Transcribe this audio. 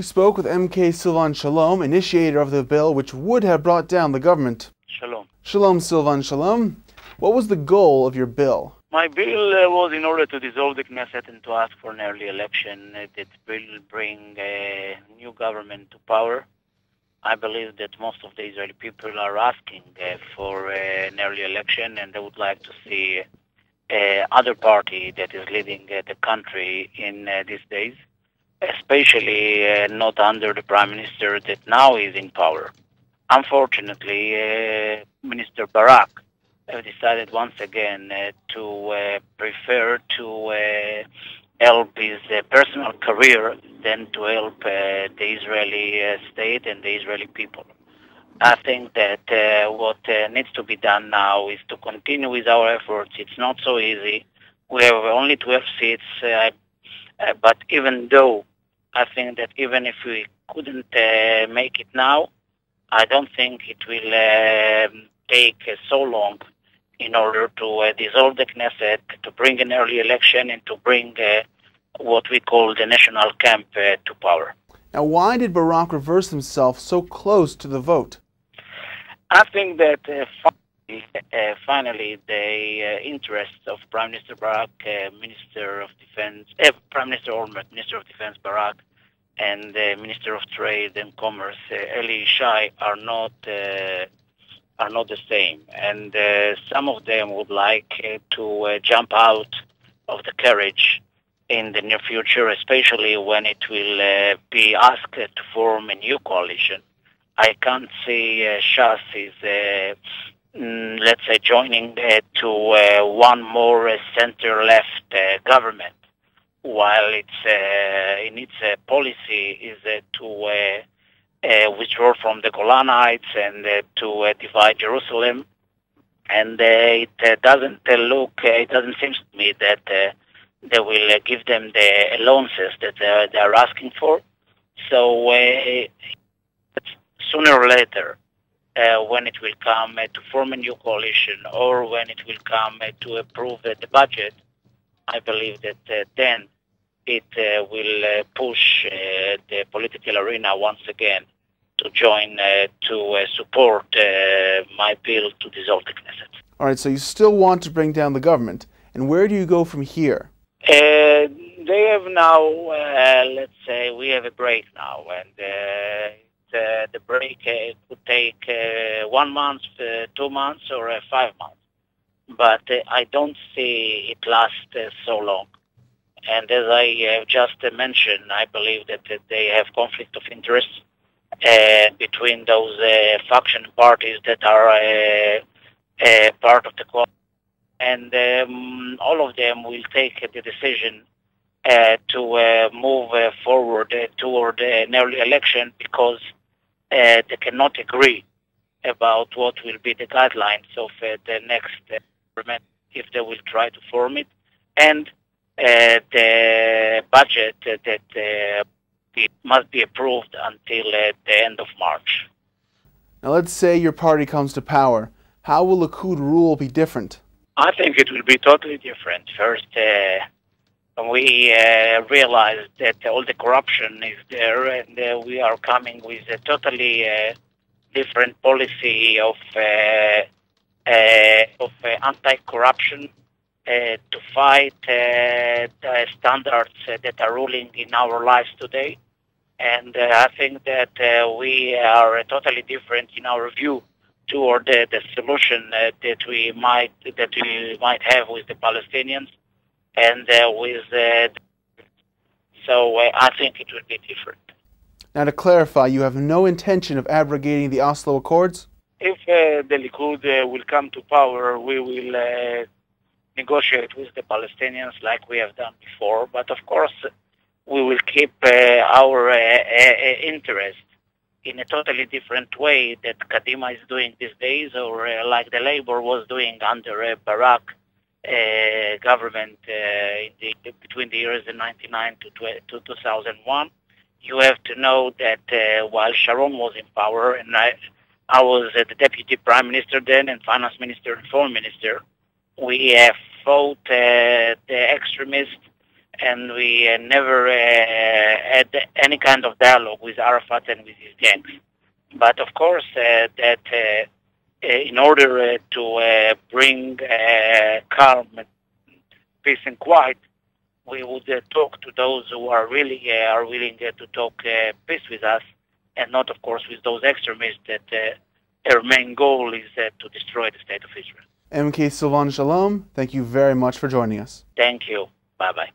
We spoke with MK Silvan Shalom, initiator of the bill which would have brought down the government. Shalom. Shalom, Silvan Shalom. What was the goal of your bill? My bill was in order to dissolve the Knesset and to ask for an early election that will bring a new government to power. I believe that most of the Israeli people are asking for an early election, and they would like to see other party that is leading the country in these days, especially not under the Prime Minister that now is in power. Unfortunately, Minister Barak have decided once again to prefer to help his personal career than to help the Israeli state and the Israeli people. I think that what needs to be done now is to continue with our efforts. It's not so easy. We have only 12 seats, but even though I think that even if we couldn't make it now, I don't think it will take so long in order to dissolve the Knesset, to bring an early election, and to bring what we call the national camp to power. Now, why did Barak reverse himself so close to the vote? I think that finally the interests of Prime Minister Barak, Minister of Defense, Prime Minister Olmert, Minister of Defense Barak, and Minister of Trade and Commerce, Eli Yishai, are not the same, and some of them would like to jump out of the carriage in the near future, especially when it will be asked to form a new coalition. I can't see Shas is, let's say, joining to one more center-left government, while it's in its policy is to withdraw from the Golan Heights and to divide Jerusalem. And it doesn't seem to me that they will give them the allowances that they are asking for. So sooner or later, when it will come to form a new coalition, or when it will come to approve the budget, I believe that then it will push the political arena once again to join to support my bill to dissolve the Knesset. All right, so you still want to bring down the government, and where do you go from here? They have now, let's say, we have a break now, and the break could take 1 month, 2 months, or 5 months. But I don't see it last so long. And as I have just mentioned, I believe that they have conflict of interest between those faction parties that are part of the coalition. And all of them will take the decision to move forward toward an early election, because they cannot agree about what will be the guidelines of the next government if they will try to form it, and the budget that it must be approved until the end of March. Now, let's say your party comes to power. How will Likud rule be different? I think it will be totally different. First, we realize that all the corruption is there, and we are coming with a totally different policy of anti-corruption to fight the standards that are ruling in our lives today. And I think that we are totally different in our view toward the solution that we might have with the Palestinians, and so I think it will be different. Now, to clarify, you have no intention of abrogating the Oslo Accords? If the Likud will come to power, we will negotiate with the Palestinians like we have done before, but of course we will keep our interest in a totally different way that Kadima is doing these days, or like the Labour was doing under Barak government between the years 1999 to 2001. You have to know that while Sharon was in power, and I was the Deputy Prime Minister then, and Finance Minister and Foreign Minister, we fought the extremists and we never had any kind of dialogue with Arafat and with his gangs. But of course, in order to bring calm, peace, and quiet, we would talk to those who are really are willing to talk peace with us, and not, of course, with those extremists that their main goal is to destroy the state of Israel. MK Silvan Shalom, thank you very much for joining us. Thank you. Bye-bye.